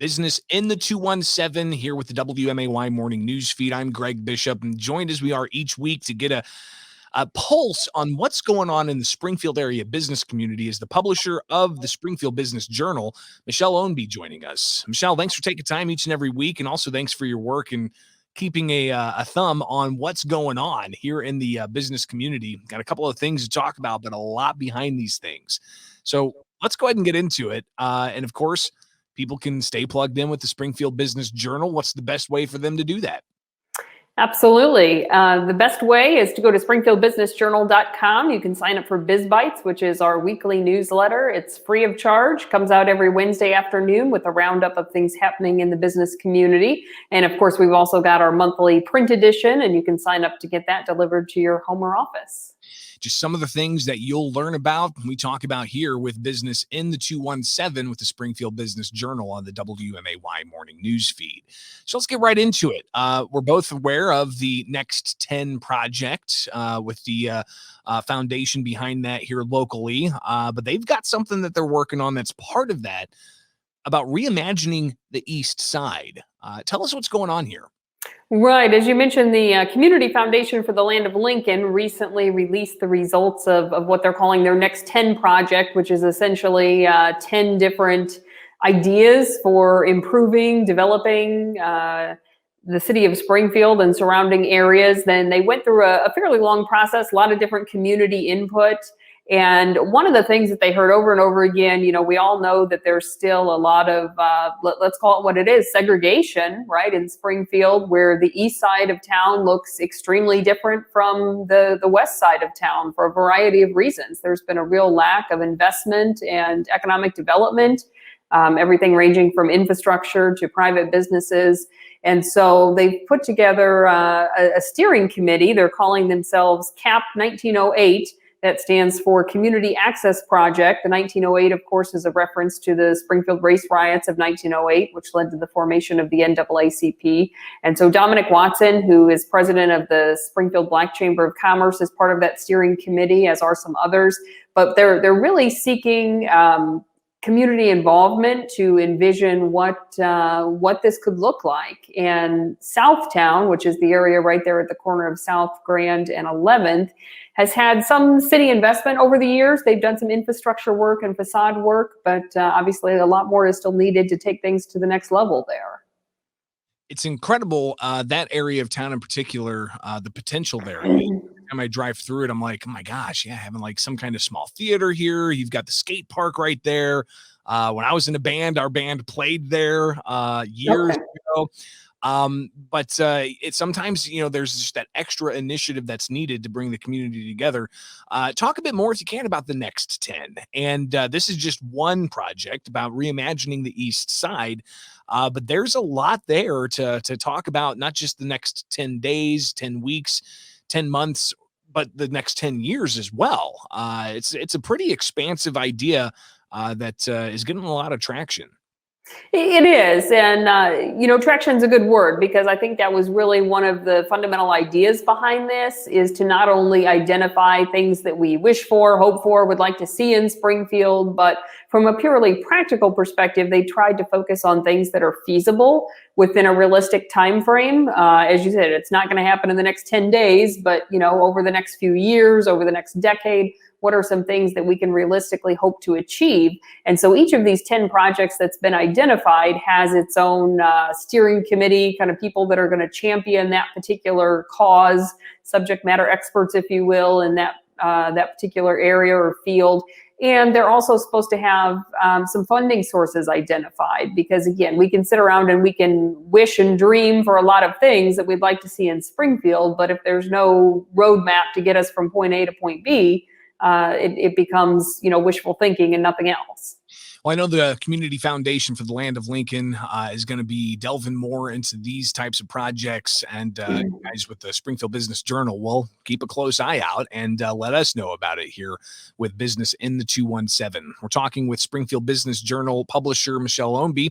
Business in the 217 here with the WMAY morning news feed. I'm Greg Bishop, and joined as we are each week to get a pulse on what's going on in the Springfield area business community is the publisher of the Springfield Business Journal, Michelle Ownbey, joining us. Michelle, thanks for taking time each and every week, and also thanks for your work and keeping a thumb on what's going on here in the business community. Got a couple of things to talk about, but a lot behind these things. So let's go ahead and get into it. And of course, people can stay plugged in with the Springfield Business Journal. What's the best way for them to do that? Absolutely. The best way is to go to springfieldbusinessjournal.com. You can sign up for Biz Bites, which is our weekly newsletter. It's free of charge, comes out every Wednesday afternoon with a roundup of things happening in the business community. And of course, we've also got our monthly print edition, and you can sign up to get that delivered to your home or office. Just some of the things that you'll learn about, we talk about here with Business in the 217 with the Springfield Business Journal on the WMAY morning news feed. So let's get right into it. We're both aware of the Next 10 project with the foundation behind that here locally, but they've got something that they're working on that's part of that about reimagining the East Side. Tell us what's going on here. Right. As you mentioned, the Community Foundation for the Land of Lincoln recently released the results of what they're calling their Next 10 project, which is essentially 10 different ideas for improving, developing the city of Springfield and surrounding areas. Then they went through a fairly long process, a lot of different community input. And one of the things that they heard over and over again, you know, we all know that there's still a lot of, let's call it what it is, segregation, right, in Springfield, where the east side of town looks extremely different from the west side of town for a variety of reasons. There's been a real lack of investment and economic development, everything ranging from infrastructure to private businesses. And so they've put together a steering committee. They're calling themselves CAP 1908. That stands for Community Access Project. The 1908, of course, is a reference to the Springfield race riots of 1908, which led to the formation of the NAACP. And so Dominic Watson, who is president of the Springfield Black Chamber of Commerce, is part of that steering committee, as are some others. But they're really seeking community involvement to envision what this could look like. And Southtown, which is the area right there at the corner of South Grand and 11th, has had some city investment over the years. They've done some infrastructure work and facade work, but obviously a lot more is still needed to take things to the next level there. It's incredible, that area of town in particular, the potential there. Every time I drive through it, I'm like, oh my gosh, yeah, having like some kind of small theater here. You've got the skate park right there. When I was in a band, our band played there years ago. But it's sometimes, you know, there's just that extra initiative that's needed to bring the community together. Talk a bit more, if you can, about the Next 10. And this is just one project about reimagining the East Side. But there's a lot there to talk about, not just the next 10 days, 10 weeks, 10 months, but the next 10 years as well. It's a pretty expansive idea that is getting a lot of traction. It is. And, you know, traction is a good word, because I think that was really one of the fundamental ideas behind this, is to not only identify things that we wish for, hope for, would like to see in Springfield, but from a purely practical perspective, they tried to focus on things that are feasible within a realistic time frame. As you said, it's not going to happen in the next 10 days, but, you know, over the next few years, over the next decade, what are some things that we can realistically hope to achieve? And so each of these 10 projects that's been identified has its own steering committee, kind of people that are going to champion that particular cause, subject matter experts, if you will, in that particular area or field. And they're also supposed to have some funding sources identified, because again, we can sit around and we can wish and dream for a lot of things that we'd like to see in Springfield, but if there's no roadmap to get us from point A to point B, it becomes, you know, wishful thinking and nothing else. Well, I know the Community Foundation for the Land of Lincoln is going to be delving more into these types of projects, and guys with the Springfield Business Journal will keep a close eye out and let us know about it here with Business in the 217. We're talking with Springfield Business Journal publisher Michelle Ownbey.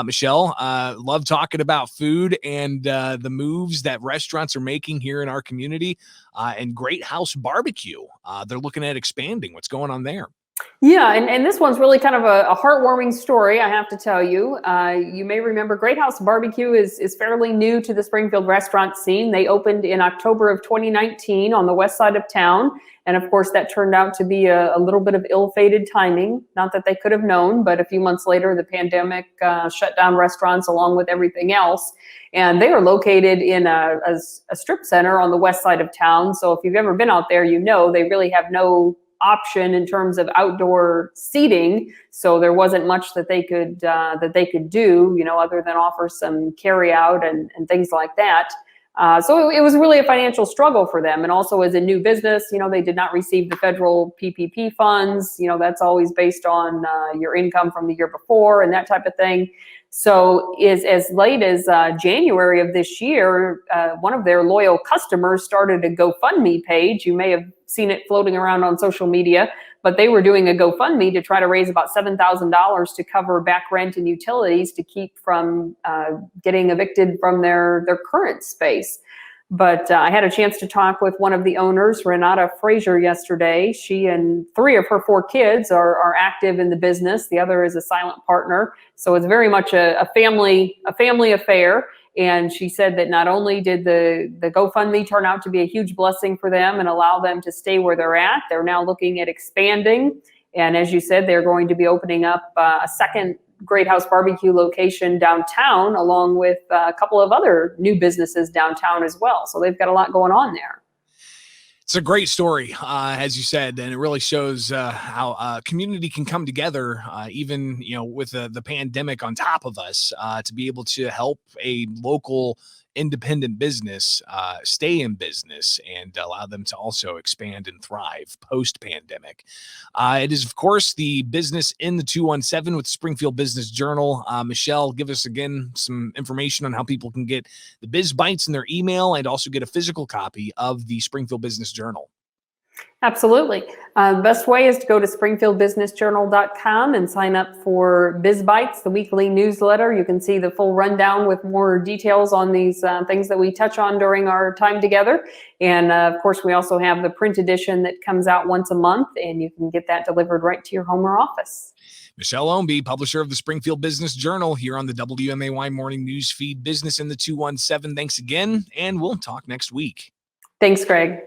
Michelle, love talking about food and the moves that restaurants are making here in our community, and Great House Barbecue. They're looking at expanding. What's going on there? Yeah, and this one's really kind of a heartwarming story, I have to tell you. You may remember Great House Barbecue is fairly new to the Springfield restaurant scene. They opened in October of 2019 on the west side of town. And of course, that turned out to be a little bit of ill-fated timing. Not that they could have known, but a few months later, the pandemic shut down restaurants along with everything else. And they are located in a strip center on the west side of town. So if you've ever been out there, you know they really have no option in terms of outdoor seating, so there wasn't much that they could do, other than offer some carry out and things like that. So it was really a financial struggle for them, and also as a new business, they did not receive the federal PPP funds. That's always based on your income from the year before and that type of thing. So is as late as January of this year, one of their loyal customers started a GoFundMe page. You may have seen it floating around on social media, but they were doing a GoFundMe to try to raise about $7,000 to cover back rent and utilities to keep from getting evicted from their current space. But I had a chance to talk with one of the owners, Renata Frazier, yesterday. She and 3 of her 4 kids are active in the business. The other is a silent partner. So it's very much a family affair. And she said that not only did the GoFundMe turn out to be a huge blessing for them and allow them to stay where they're at, they're now looking at expanding. And as you said, they're going to be opening up a second Great House Barbecue location downtown, along with a couple of other new businesses downtown as well. So they've got a lot going on there. It's a great story, as you said, and it really shows how community can come together, even with the pandemic on top of us, to be able to help a local independent business stay in business and allow them to also expand and thrive post-pandemic. It is, of course, the business in the 217 with Springfield Business Journal. Michelle, give us again some information on how people can get the Biz Bites in their email and also get a physical copy of the Springfield Business Journal. Absolutely. The best way is to go to springfieldbusinessjournal.com and sign up for Biz Bites, the weekly newsletter. You can see the full rundown with more details on these things that we touch on during our time together. And of course, we also have the print edition that comes out once a month, and you can get that delivered right to your home or office. Michelle Ownbey, publisher of the Springfield Business Journal, here on the WMAY Morning News Feed, Business in the 217. Thanks again, and we'll talk next week. Thanks, Greg.